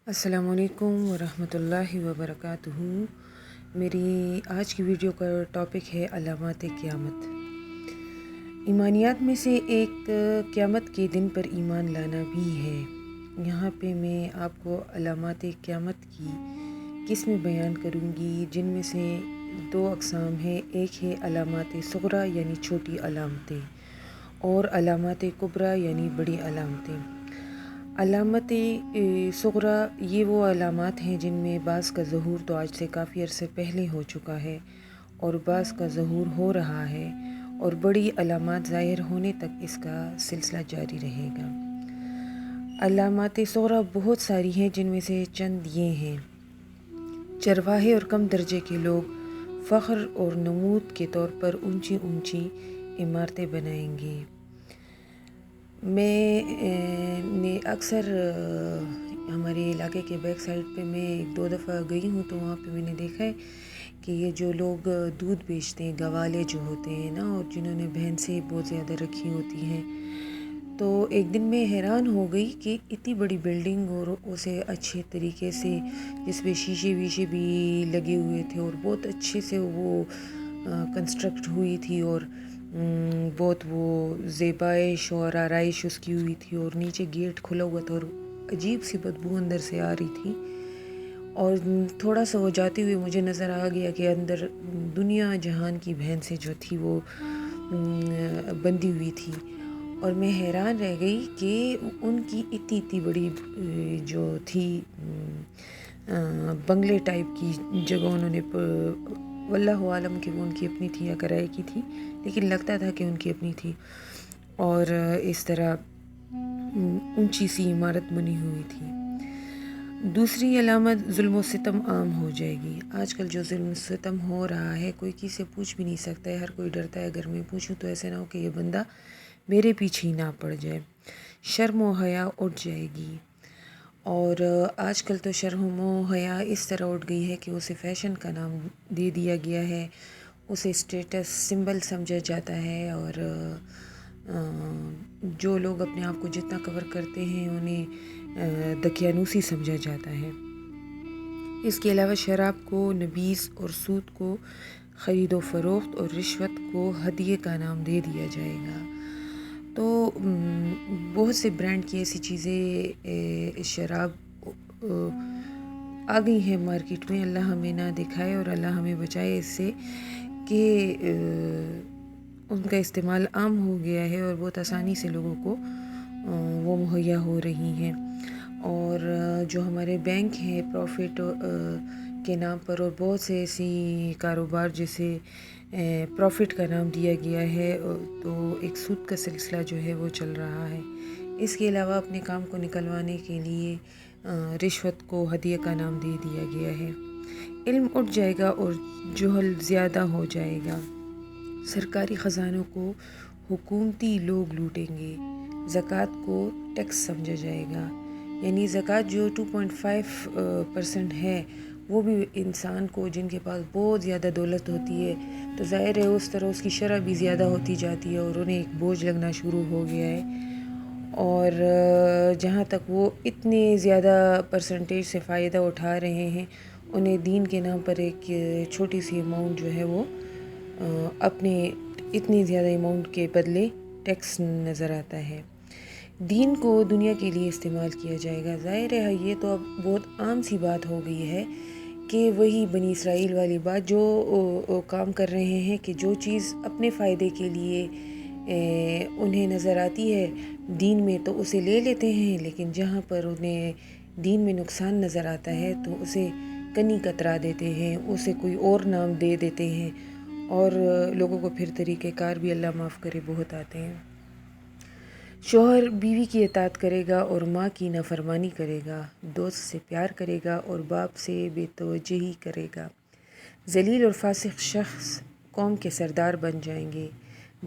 السلام علیکم ورحمۃ اللہ وبرکاتہ۔ میری آج کی ویڈیو کا ٹاپک ہے علامات قیامت۔ ایمانیات میں سے ایک قیامت کے دن پر ایمان لانا بھی ہے۔ یہاں پہ میں آپ کو علامات قیامت کی قسمیں بیان کروں گی، جن میں سے دو اقسام ہیں۔ ایک ہے علامات صغریٰ یعنی چھوٹی علامتیں، اور علامات کبریٰ یعنی بڑی علامتیں۔ علامت صغریٰ یہ وہ علامات ہیں جن میں بعض کا ظہور تو آج سے کافی عرصے پہلے ہو چکا ہے اور بعض کا ظہور ہو رہا ہے، اور بڑی علامات ظاہر ہونے تک اس کا سلسلہ جاری رہے گا۔ علامات صغریٰ بہت ساری ہیں، جن میں سے چند یہ ہیں۔ چرواہے اور کم درجے کے لوگ فخر اور نمود کے طور پر اونچی اونچی عمارتیں بنائیں گے۔ میں نے اکثر ہمارے علاقے کے بیک سائڈ پہ میں ایک دو دفعہ گئی ہوں، تو وہاں پہ میں نے دیکھا ہے کہ یہ جو لوگ دودھ بیچتے ہیں، گوالے جو ہوتے ہیں نا، اور جنہوں نے بھینسیں بہت زیادہ رکھی ہوتی ہیں، تو ایک دن میں حیران ہو گئی کہ اتنی بڑی بلڈنگ اور اسے اچھے طریقے سے، جس پہ شیشے ویشے بھی لگے ہوئے تھے اور بہت اچھے سے وہ کنسٹرکٹ ہوئی تھی، اور بہت وہ زیبائش اور آرائش اس کی ہوئی تھی، اور نیچے گیٹ کھلا ہوا تھا اور عجیب سی بدبو اندر سے آ رہی تھی۔ اور تھوڑا سا وہ جاتے ہوئے مجھے نظر آ گیا کہ اندر دنیا جہان کی بھینسیں جو تھی وہ بندھی ہوئی تھی، اور میں حیران رہ گئی کہ ان کی اتنی بڑی جو تھی بنگلے ٹائپ کی جگہ انہوں نے، واللہ عالم کہ وہ ان کی اپنی تھی یا کرائے کی تھی، لیکن لگتا تھا کہ ان کی اپنی تھی، اور اس طرح اونچی سی عمارت بنی ہوئی تھی۔ دوسری علامت ظلم و ستم عام ہو جائے گی۔ آج کل جو ظلم و ستم ہو رہا ہے، کوئی کسی سے پوچھ بھی نہیں سکتا ہے، ہر کوئی ڈرتا ہے اگر میں پوچھوں تو ایسے نہ ہو کہ یہ بندہ میرے پیچھے ہی نہ پڑ جائے۔ شرم و حیا اٹھ جائے گی، اور آج کل تو شرم و حیا اس طرح اٹھ گئی ہے کہ اسے فیشن کا نام دے دیا گیا ہے، اسے اسٹیٹس سمبل سمجھا جاتا ہے، اور جو لوگ اپنے آپ کو جتنا کور کرتے ہیں انہیں دقیانوسی سمجھا جاتا ہے۔ اس کے علاوہ شراب کو نبیذ اور سود کو خرید و فروخت اور رشوت کو ہدیے کا نام دے دیا جائے گا۔ تو بہت سے برانڈ کی ایسی چیزیں شراب آ گئی ہیں مارکیٹ میں، اللہ ہمیں نہ دکھائے اور اللہ ہمیں بچائے اس سے، کہ ان کا استعمال عام ہو گیا ہے اور بہت آسانی سے لوگوں کو وہ مہیا ہو رہی ہیں۔ اور جو ہمارے بینک ہیں پروفٹ کے نام پر، اور بہت سے ایسی کاروبار جسے پروفٹ کا نام دیا گیا ہے، تو ایک سود کا سلسلہ جو ہے وہ چل رہا ہے۔ اس کے علاوہ اپنے کام کو نکلوانے کے لیے رشوت کو ہدیے کا نام دے دیا گیا ہے۔ علم اٹھ جائے گا اور جہل زیادہ ہو جائے گا۔ سرکاری خزانوں کو حکومتی لوگ لوٹیں گے۔ زکوٰۃ کو ٹیکس سمجھا جائے گا، یعنی زکوٰۃ جو 2.5% ہے، وہ بھی انسان کو، جن کے پاس بہت زیادہ دولت ہوتی ہے تو ظاہر ہے اس طرح اس کی شرح بھی زیادہ ہوتی جاتی ہے اور انہیں ایک بوجھ لگنا شروع ہو گیا ہے، اور جہاں تک وہ اتنے زیادہ پرسنٹیج سے فائدہ اٹھا رہے ہیں، انہیں دین کے نام پر ایک چھوٹی سی اماؤنٹ جو ہے وہ اپنے اتنی زیادہ اماؤنٹ کے بدلے ٹیکس نظر آتا ہے۔ دین کو دنیا کے لیے استعمال کیا جائے گا۔ ظاہر ہے یہ تو اب بہت عام سی بات ہو گئی ہے کہ وہی بنی اسرائیل والی بات، جو کام کر رہے ہیں کہ جو چیز اپنے فائدے کے لیے انہیں نظر آتی ہے دین میں تو اسے لے لیتے ہیں، لیکن جہاں پر انہیں دین میں نقصان نظر آتا ہے تو اسے کنی کترا دیتے ہیں، اسے کوئی اور نام دے دیتے ہیں، اور لوگوں کو پھر طریقہ کار بھی اللہ معاف کرے بہت آتے ہیں۔ شوہر بیوی کی اطاعت کرے گا اور ماں کی نافرمانی کرے گا، دوست سے پیار کرے گا اور باپ سے بے توجہی کرے گا۔ ذلیل اور فاسق شخص قوم کے سردار بن جائیں گے،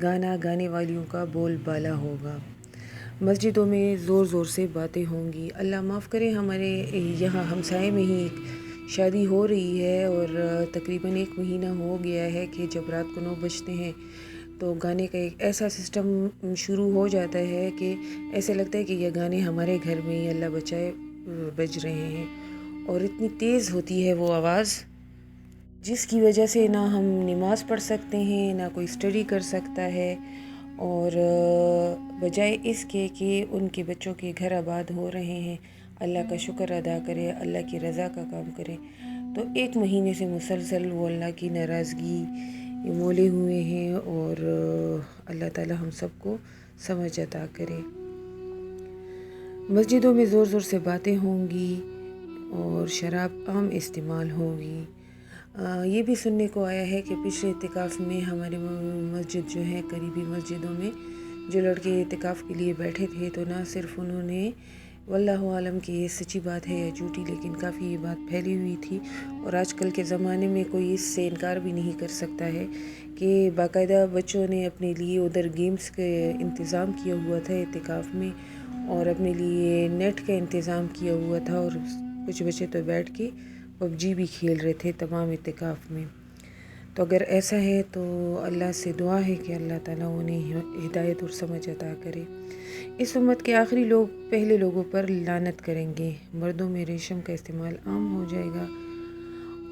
گانا گانے والیوں کا بول بالا ہوگا۔ مسجدوں میں زور زور سے باتیں ہوں گی۔ اللہ معاف کرے، ہمارے یہاں ہمسائے میں ہی ایک شادی ہو رہی ہے، اور تقریباً 1 مہینہ ہو گیا ہے کہ جب رات کو 9 بجتے ہیں تو گانے کا ایک ایسا سسٹم شروع ہو جاتا ہے کہ ایسے لگتا ہے کہ یہ گانے ہمارے گھر میں ہی، اللہ بچائے، بج رہے ہیں، اور اتنی تیز ہوتی ہے وہ آواز، جس کی وجہ سے نہ ہم نماز پڑھ سکتے ہیں، نہ کوئی اسٹڈی کر سکتا ہے، اور بجائے اس کے کہ ان کے بچوں کے گھر آباد ہو رہے ہیں، اللہ کا شکر ادا کرے، اللہ کی رضا کا کام کرے، تو 1 مہینے سے مسلسل وہ اللہ کی ناراضگی مولے ہوئے ہیں، اور اللہ تعالی ہم سب کو سمجھ عطا کرے۔ مسجدوں میں زور زور سے باتیں ہوں گی اور شراب عام استعمال ہوگی۔ یہ بھی سننے کو آیا ہے کہ پچھلے اعتکاف میں ہمارے مسجد جو ہے، قریبی مسجدوں میں جو لڑکے اعتکاف کے لیے بیٹھے تھے، تو نہ صرف انہوں نے، واللہ عالم کہ یہ سچی بات ہے یا جھوٹی، لیکن کافی یہ بات پھیلی ہوئی تھی، اور آج کل کے زمانے میں کوئی اس سے انکار بھی نہیں کر سکتا ہے کہ باقاعدہ بچوں نے اپنے لیے ادھر گیمز کے انتظام کیا ہوا تھا اعتکاف میں، اور اپنے لیے نیٹ کا انتظام کیا ہوا تھا، اور کچھ بچے تو بیٹھ کے PUBG بھی کھیل رہے تھے تمام اعتکاف میں۔ تو اگر ایسا ہے تو اللہ سے دعا ہے کہ اللہ تعالیٰ انہیں ہدایت اور سمجھ عطا کرے۔ اس امت کے آخری لوگ پہلے لوگوں پر لعنت کریں گے، مردوں میں ریشم کا استعمال عام ہو جائے گا،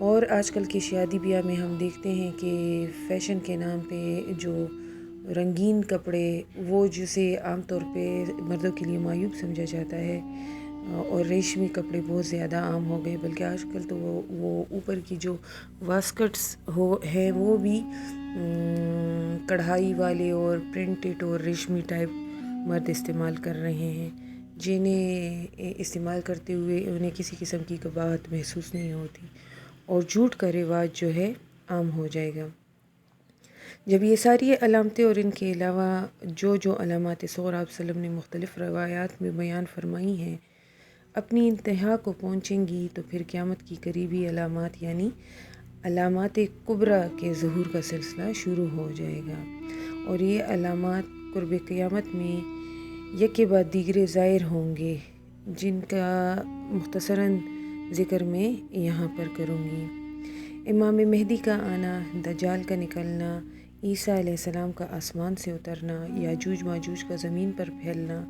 اور آج کل کی شادی بیاہ میں ہم دیکھتے ہیں کہ فیشن کے نام پہ جو رنگین کپڑے، وہ جسے عام طور پہ مردوں کے لیے معیوب سمجھا جاتا ہے، اور ریشمی کپڑے بہت زیادہ عام ہو گئے، بلکہ آج کل تو وہ اوپر کی جو واسکٹس ہیں وہ بھی کڑھائی والے اور پرنٹڈ اور ریشمی ٹائپ مرد استعمال کر رہے ہیں، جنہیں استعمال کرتے ہوئے انہیں کسی قسم کی قباحت محسوس نہیں ہوتی، اور جھوٹ کا رواج جو ہے عام ہو جائے گا۔ جب یہ ساری علامتیں اور ان کے علاوہ جو علامات صغریٰ آپ وسلم نے مختلف روایات میں بیان فرمائی ہیں اپنی انتہا کو پہنچیں گی، تو پھر قیامت کی قریبی علامات یعنی علامات کبریٰ کے ظہور کا سلسلہ شروع ہو جائے گا، اور یہ علامات قرب قیامت میں یک کے بعد دیگرے ظاہر ہوں گے، جن کا مختصراً ذکر میں یہاں پر کروں گی۔ امام مہدی کا آنا، دجال کا نکلنا، عیسیٰ علیہ السلام کا آسمان سے اترنا، یاجوج ماجوج کا زمین پر پھیلنا،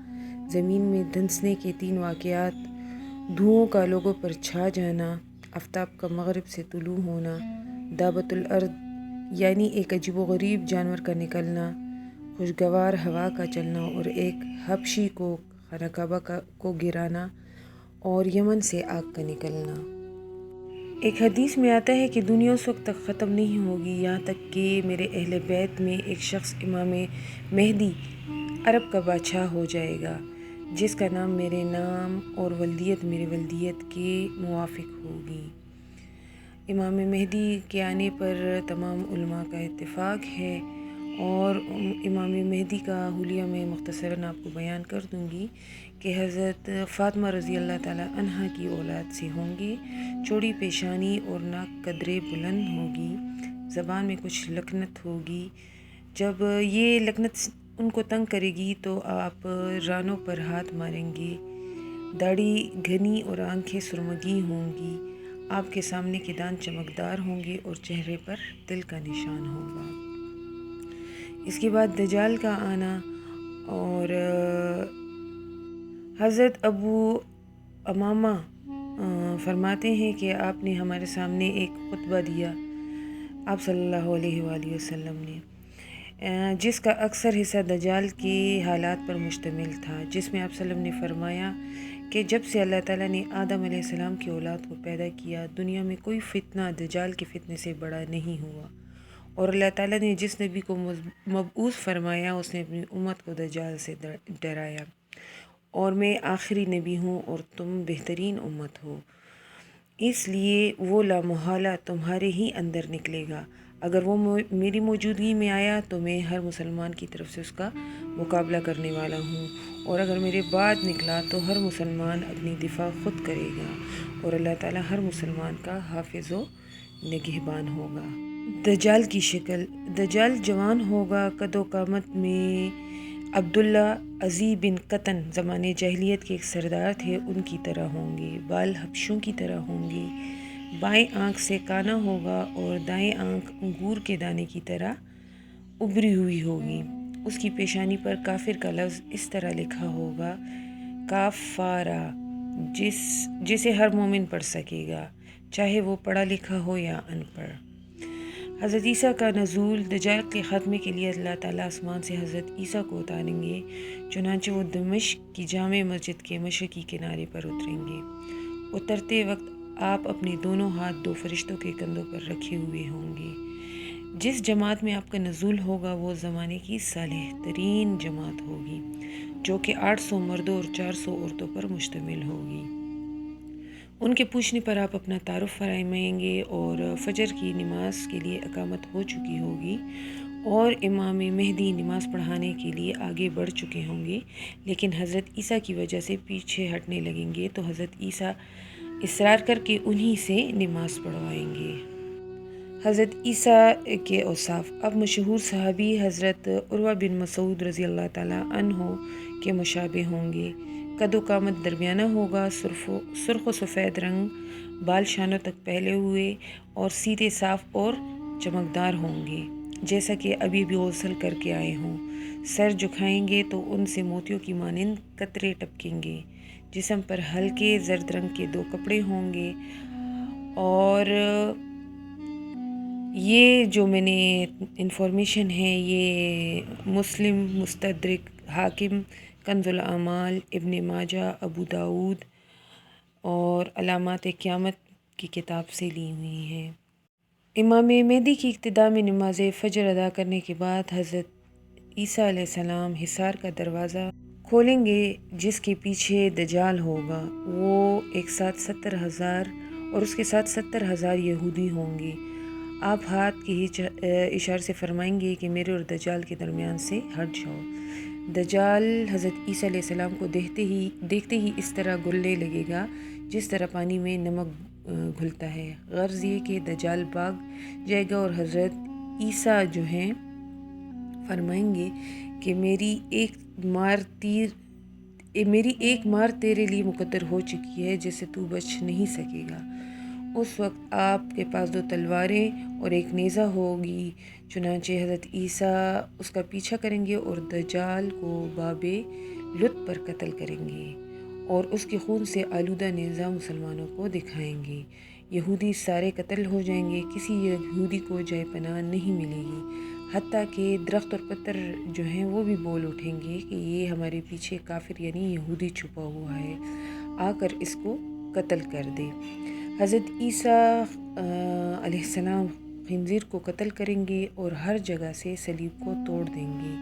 زمین میں دھنسنے کے 3 واقعات، دھوؤں کا لوگوں پر چھا جانا، آفتاب کا مغرب سے طلوع ہونا، دابۃ الارض یعنی ایک عجیب و غریب جانور کا نکلنا، خوشگوار ہوا کا چلنا، اور ایک حبشی کو خانہ کعبہ کو گرانا، اور یمن سے آگ کا نکلنا۔ ایک حدیث میں آتا ہے کہ دنیا اس وقت تک ختم نہیں ہوگی یہاں تک کہ میرے اہل بیت میں ایک شخص امام مہدی عرب کا بادشاہ ہو جائے گا، جس کا نام میرے نام اور ولدیت میرے ولدیت کے موافق ہوگی۔ امام مہدی کے آنے پر تمام علماء کا اتفاق ہے، اور امام مہدی کا حلیہ میں مختصراً آپ کو بیان کر دوں گی کہ حضرت فاطمہ رضی اللہ تعالیٰ عنہا کی اولاد سے ہوں گے، چوڑی پیشانی اور ناک قدرے بلند ہوگی، زبان میں کچھ لکنت ہوگی، جب یہ لکنت ان کو تنگ کرے گی تو آپ رانوں پر ہاتھ ماریں گے، داڑھی گھنی اور آنکھیں سرمگی ہوں گی، آپ کے سامنے کے دانت چمکدار ہوں گے اور چہرے پر تل کا نشان ہوگا۔ اس کے بعد دجال کا آنا، اور حضرت ابو امامہ فرماتے ہیں کہ آپ نے ہمارے سامنے ایک خطبہ دیا، آپ صلی اللہ علیہ وآلہ وسلم نے، جس کا اکثر حصہ دجال کے حالات پر مشتمل تھا، جس میں آپ صلی اللہ علیہ وسلم نے فرمایا کہ جب سے اللہ تعالیٰ نے آدم علیہ السلام کی اولاد کو پیدا کیا، دنیا میں کوئی فتنہ دجال کے فتنے سے بڑا نہیں ہوا، اور اللہ تعالیٰ نے جس نبی کو مبعوث فرمایا اس نے اپنی امت کو دجال سے ڈرایا، اور میں آخری نبی ہوں اور تم بہترین امت ہو، اس لیے وہ لامحالہ تمہارے ہی اندر نکلے گا، اگر وہ میری موجودگی میں آیا تو میں ہر مسلمان کی طرف سے اس کا مقابلہ کرنے والا ہوں، اور اگر میرے بعد نکلا تو ہر مسلمان اپنی دفاع خود کرے گا، اور اللہ تعالیٰ ہر مسلمان کا حافظ و نگہبان ہوگا۔ دجال کی شکل، دجال جوان ہوگا، قد و قامت میں عبداللہ عزی بن قطن زمانے جاہلیت کے ایک سردار تھے ان کی طرح ہوں گے، بال حبشوں کی طرح ہوں گے، بائیں آنکھ سے کانا ہوگا اور دائیں آنکھ انگور کے دانے کی طرح ابری ہوئی ہوگی، اس کی پیشانی پر کافر کا لفظ اس طرح لکھا ہوگا، کافارا، جسے ہر مومن پڑھ سکے گا، چاہے وہ پڑھا لکھا ہو یا ان پڑھ۔ حضرت عیسیٰ کا نزول، دجال کے خاتمے کے لیے اللہ تعالیٰ آسمان سے حضرت عیسیٰ کو اتاریں گے، چنانچہ وہ دمشق کی جامع مسجد کے مشرقی کنارے پر اتریں گے۔ اترتے وقت آپ اپنے دونوں ہاتھ دو فرشتوں کے کندھوں پر رکھے ہوئے ہوں گے۔ جس جماعت میں آپ کا نزول ہوگا وہ زمانے کی صالح ترین جماعت ہوگی، جو کہ 800 مردوں اور 400 عورتوں پر مشتمل ہوگی۔ ان کے پوچھنے پر آپ اپنا تعارف فرمائیں گے اور فجر کی نماز کے لیے اقامت ہو چکی ہوگی اور امام مہدی نماز پڑھانے کے لیے آگے بڑھ چکے ہوں گے، لیکن حضرت عیسیٰ کی وجہ سے پیچھے ہٹنے لگیں گے تو حضرت عیسیٰ اصرار کر کے انہی سے نماز پڑھوائیں گے۔ حضرت عیسیٰ کے اوصاف۔ اب مشہور صحابی حضرت عروہ بن مسعود رضی اللہ تعالیٰ عنہ کے مشابہ ہوں گے۔ قد و قامت درمیانہ ہوگا، سرخ و سفید رنگ، بال شانوں تک پھیلے ہوئے اور سیدھے صاف اور چمکدار ہوں گے، جیسا کہ ابھی غسل کر کے آئے ہوں۔ سر جھکائیں گے تو ان سے موتیوں کی مانند قطرے ٹپکیں گے۔ جسم پر ہلکے زرد رنگ کے 2 کپڑے ہوں گے، اور یہ جو میں نے انفارمیشن ہے یہ مسلم، مستدرک، حاکم، کنز الاعمال، ابن ماجہ، ابو داؤد اور علامات قیامت کی کتاب سے لی ہوئی ہیں۔ امام مہدی کی ابتداء میں نماز فجر ادا کرنے کے بعد حضرت عیسیٰ علیہ السلام حصار کا دروازہ کھولیں گے، جس کے پیچھے دجال ہوگا۔ وہ ایک ساتھ 70,000 اور اس کے ساتھ 70,000 یہودی ہوں گے۔ آپ ہاتھ کے اشارے سے فرمائیں گے کہ میرے اور دجال کے درمیان سے ہٹ جاؤ۔ دجال حضرت عیسیٰ علیہ السلام کو دیکھتے ہی اس طرح گھلنے لگے گا جس طرح پانی میں نمک گھلتا ہے۔ غرض یہ کہ دجال بھاگ جائے گا اور حضرت عیسیٰ جو ہیں فرمائیں گے کہ میری ایک مار تیرے لیے مقدر ہو چکی ہے، جس سے تو بچ نہیں سکے گا۔ اس وقت آپ کے پاس 2 تلواریں اور ایک نیزہ ہوگی، چنانچہ حضرت عیسیٰ اس کا پیچھا کریں گے اور دجال کو باب لط پر قتل کریں گے اور اس کے خون سے آلودہ نیزہ مسلمانوں کو دکھائیں گے۔ یہودی سارے قتل ہو جائیں گے، کسی یہودی کو جائے پناہ نہیں ملے گی، حتیٰ کہ درخت اور پتھر جو ہیں وہ بھی بول اٹھیں گے کہ یہ ہمارے پیچھے کافر یعنی یہودی چھپا ہوا ہے، آ کر اس کو قتل کر دے۔ حضرت عیسیٰ علیہ السلام خنزیر کو قتل کریں گے اور ہر جگہ سے صلیب کو توڑ دیں گے۔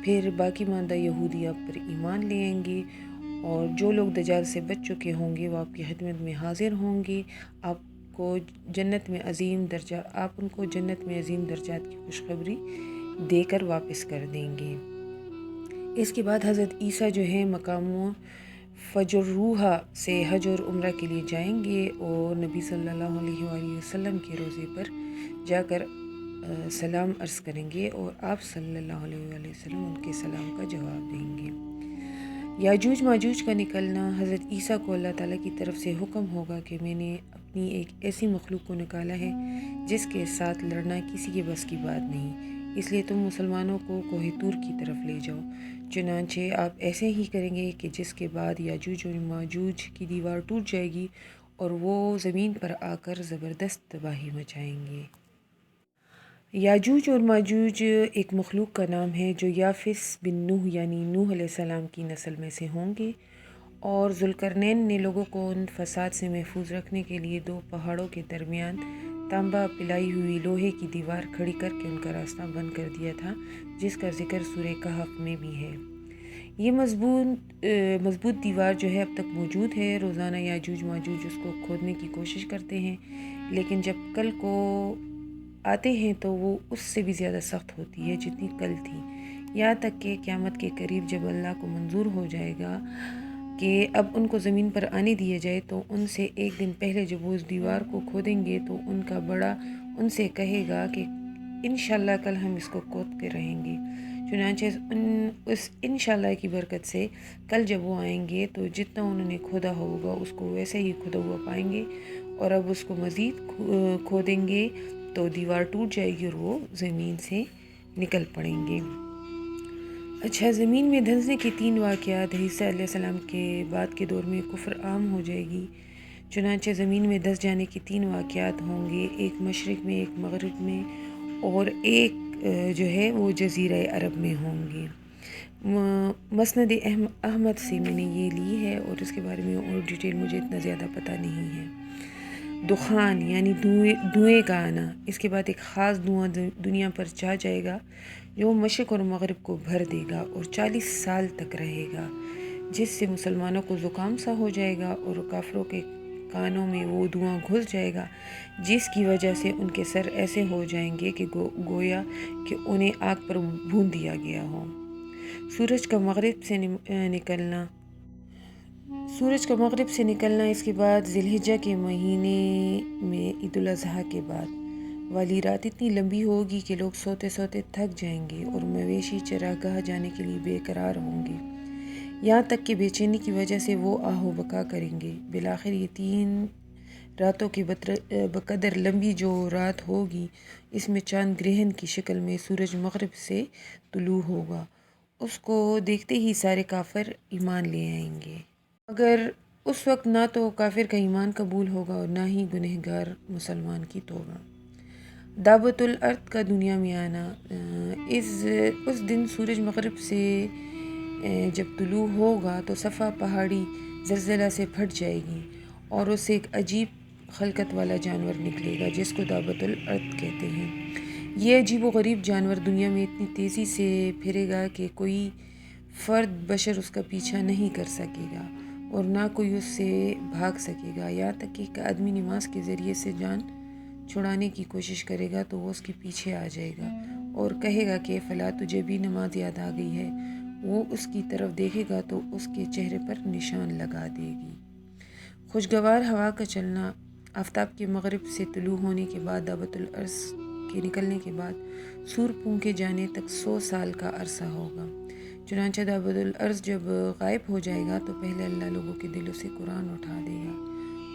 پھر باقی ماندہ یہودی آپ پر ایمان لے آئیں گے، اور جو لوگ دجال سے بچ چکے ہوں گے وہ آپ کی خدمت میں حاضر ہوں گے، آپ ان کو جنت میں عظیم درجات کی خوشخبری دے کر واپس کر دیں گے۔ اس کے بعد حضرت عیسیٰ جو ہیں مقام فجر روحہ سے حج اور عمرہ کے لیے جائیں گے اور نبی صلی اللہ علیہ وآلہ وسلم کے روضے پر جا کر سلام عرض کریں گے اور آپ صلی اللہ علیہ وآلہ وسلم ان کے سلام کا جواب دیں گے۔ یاجوج ماجوج کا نکلنا۔ حضرت عیسیٰ کو اللہ تعالیٰ کی طرف سے حکم ہوگا کہ میں نے اپنی ایک ایسی مخلوق کو نکالا ہے جس کے ساتھ لڑنا کسی کے بس کی بات نہیں، اس لیے تم مسلمانوں کو کوہ طور کی طرف لے جاؤ۔ چنانچہ آپ ایسے ہی کریں گے کہ جس کے بعد یاجوج اور ماجوج کی دیوار ٹوٹ جائے گی اور وہ زمین پر آ کر زبردست تباہی مچائیں گے۔ یاجوج اور ماجوج ایک مخلوق کا نام ہے جو یافس بن نوح یعنی نوح علیہ السلام کی نسل میں سے ہوں گے، اور ذوالقرنین نے لوگوں کو ان فساد سے محفوظ رکھنے کے لیے 2 پہاڑوں کے درمیان تانبا پلائی ہوئی لوہے کی دیوار کھڑی کر کے ان کا راستہ بند کر دیا تھا، جس کا ذکر سورہ کہف میں بھی ہے۔ یہ مضبوط دیوار جو ہے اب تک موجود ہے۔ روزانہ یاجوج ماجوج اس کو کھودنے کی کوشش کرتے ہیں، لیکن جب کل کو آتے ہیں تو وہ اس سے بھی زیادہ سخت ہوتی ہے جتنی کل تھی، یہاں تک کہ قیامت کے قریب جب اللہ کو منظور ہو جائے گا کہ اب ان کو زمین پر آنے دیا جائے تو ان سے ایک دن پہلے جب وہ اس دیوار کو کھودیں گے تو ان کا بڑا ان سے کہے گا کہ انشاءاللہ کل ہم اس کو کھود کے رہیں گے۔ چنانچہ اس انشاءاللہ کی برکت سے کل جب وہ آئیں گے تو جتنا انہوں نے کھودا ہوگا اس کو ویسے ہی کھودا ہوا پائیں گے، اور اب اس کو مزید کھودیں گے تو دیوار ٹوٹ جائے گی اور وہ زمین سے نکل پڑیں گے۔ اچھا، زمین میں دھنسنے کے 3 واقعات۔ عیسیٰ علیہ السلام کے بعد کے دور میں کفر عام ہو جائے گی، چنانچہ زمین میں دھس جانے کے 3 واقعات ہوں گے، ایک مشرق میں، ایک مغرب میں اور ایک جو ہے وہ جزیرہ عرب میں ہوں گے۔ مسند احمد سے میں نے یہ لی ہے اور اس کے بارے میں اور ڈیٹیل مجھے اتنا زیادہ پتہ نہیں ہے۔ دخان یعنی دھوئیں کا آنا، اس کے بعد ایک خاص دھواں دنیا پر چھا جائے گا جو مشرق اور مغرب کو بھر دے گا اور 40 سال تک رہے گا، جس سے مسلمانوں کو زکام سا ہو جائے گا اور کافروں کے کانوں میں وہ دھواں گھس جائے گا، جس کی وجہ سے ان کے سر ایسے ہو جائیں گے کہ گویا کہ انہیں آگ پر بھون دیا گیا ہو۔ سورج کا مغرب سے نکلنا، اس کے بعد ذی الحجہ کے مہینے میں عید الاضحیٰ کے بعد والی رات اتنی لمبی ہوگی کہ لوگ سوتے سوتے تھک جائیں گے اور مویشی چراگاہ جانے کے لیے بے قرار ہوں گے، یہاں تک کہ بے چینی کی وجہ سے وہ آہ و بکا کریں گے۔ بالآخر یہ 3 راتوں کی بقدر لمبی جو رات ہوگی، اس میں چاند گرہن کی شکل میں سورج مغرب سے طلوع ہوگا، اس کو دیکھتے ہی سارے کافر ایمان لے آئیں گے، مگر اس وقت نہ تو کافر کا ایمان قبول ہوگا اور نہ ہی گنہگار مسلمان کی توبہ۔ دعوت الارض کا دنیا میں آنا، اس دن سورج مغرب سے جب طلوع ہوگا تو صفا پہاڑی زلزلہ سے پھٹ جائے گی اور اس سے ایک عجیب خلقت والا جانور نکلے گا جس کو دعوت الارض کہتے ہیں۔ یہ عجیب و غریب جانور دنیا میں اتنی تیزی سے پھرے گا کہ کوئی فرد بشر اس کا پیچھا نہیں کر سکے گا اور نہ کوئی اس سے بھاگ سکے گا، یہاں تک کہ ایک آدمی نماز کے ذریعے سے جان چھڑانے کی کوشش کرے گا تو وہ اس کے پیچھے آ جائے گا اور کہے گا کہ فلاں تجھے بھی نماز یاد آ گئی ہے، وہ اس کی طرف دیکھے گا تو اس کے چہرے پر نشان لگا دے گی۔ خوشگوار ہوا کا چلنا، آفتاب کے مغرب سے طلوع ہونے کے بعد دعوت الارض کے نکلنے کے بعد سور پھونکے جانے تک 100 سال کا عرصہ ہوگا، چنانچہ دعوت الارض جب غائب ہو جائے گا تو پہلے اللہ لوگوں کے دلوں سے قرآن اٹھا دے گا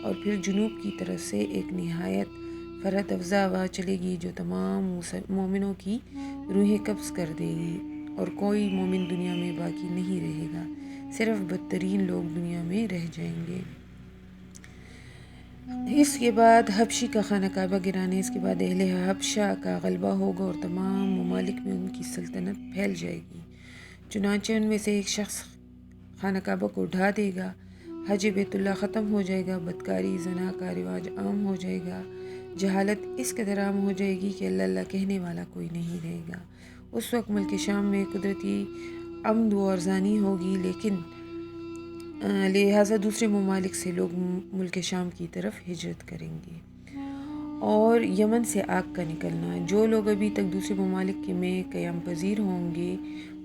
اور پھر جنوب کی طرف سے ایک نہایت فرحت افزا آواز چلے گی جو تمام مومنوں کی روحیں قبض کر دے گی اور کوئی مومن دنیا میں باقی نہیں رہے گا، صرف بدترین لوگ دنیا میں رہ جائیں گے۔ اس کے بعد حبشی کا خانہ کعبہ گرانے، اس کے بعد اہل حبشہ کا غلبہ ہوگا اور تمام ممالک میں ان کی سلطنت پھیل جائے گی، چنانچہ ان میں سے ایک شخص خانہ کعبہ کو ڈھا دے گا، حج بیت اللہ ختم ہو جائے گا، بدکاری زنا کا رواج عام ہو جائے گا، جہالت اس قدر عام ہو جائے گی کہ اللہ اللہ کہنے والا کوئی نہیں رہے گا۔ اس وقت ملک شام میں قدرتی امن و ارزانی ہوگی، لیکن لہٰذا دوسرے ممالک سے لوگ ملک شام کی طرف ہجرت کریں گے۔ اور یمن سے آگ کا نکلنا، جو لوگ ابھی تک دوسرے ممالک میں قیام پذیر ہوں گے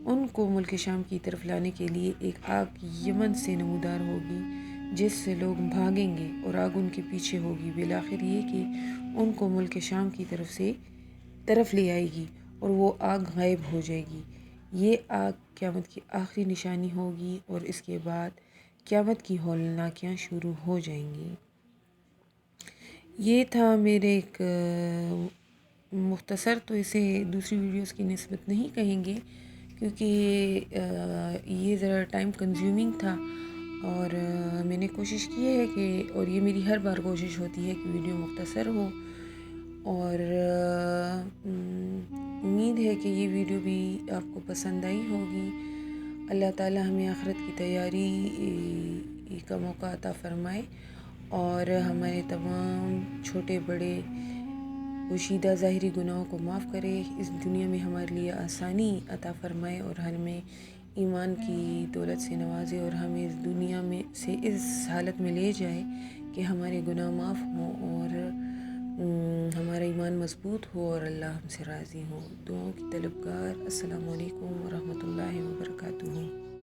ان کو ملک شام کی طرف لانے کے لیے ایک آگ یمن سے نمودار ہوگی جس سے لوگ بھاگیں گے اور آگ ان کے پیچھے ہوگی، بالآخر یہ کہ ان کو ملک شام کی طرف لے آئے گی اور وہ آگ غائب ہو جائے گی۔ یہ آگ قیامت کی آخری نشانی ہوگی اور اس کے بعد قیامت کی ہولناکیاں شروع ہو جائیں گی۔ یہ تھا میرے ایک مختصر، تو اسے دوسری ویڈیوز کی نسبت نہیں کہیں گے کیونکہ یہ ذرا ٹائم کنزیومنگ تھا اور میں نے کوشش کی ہے کہ، اور یہ میری ہر بار کوشش ہوتی ہے کہ ویڈیو مختصر ہو، اور امید ہے کہ یہ ویڈیو بھی آپ کو پسند آئی ہوگی۔ اللہ تعالی ہمیں آخرت کی تیاری کا موقع عطا فرمائے اور ہمارے تمام چھوٹے بڑے پوشیدہ ظاہری گناہوں کو معاف کرے، اس دنیا میں ہمارے لیے آسانی عطا فرمائے اور ہمیں ایمان کی دولت سے نوازے اور ہمیں اس دنیا میں سے اس حالت میں لے جائے کہ ہمارے گناہ معاف ہوں اور ہمارا ایمان مضبوط ہو اور اللہ ہم سے راضی ہو۔ دعاؤں کی طلبگار، السلام علیکم ورحمۃ اللہ وبرکاتہ۔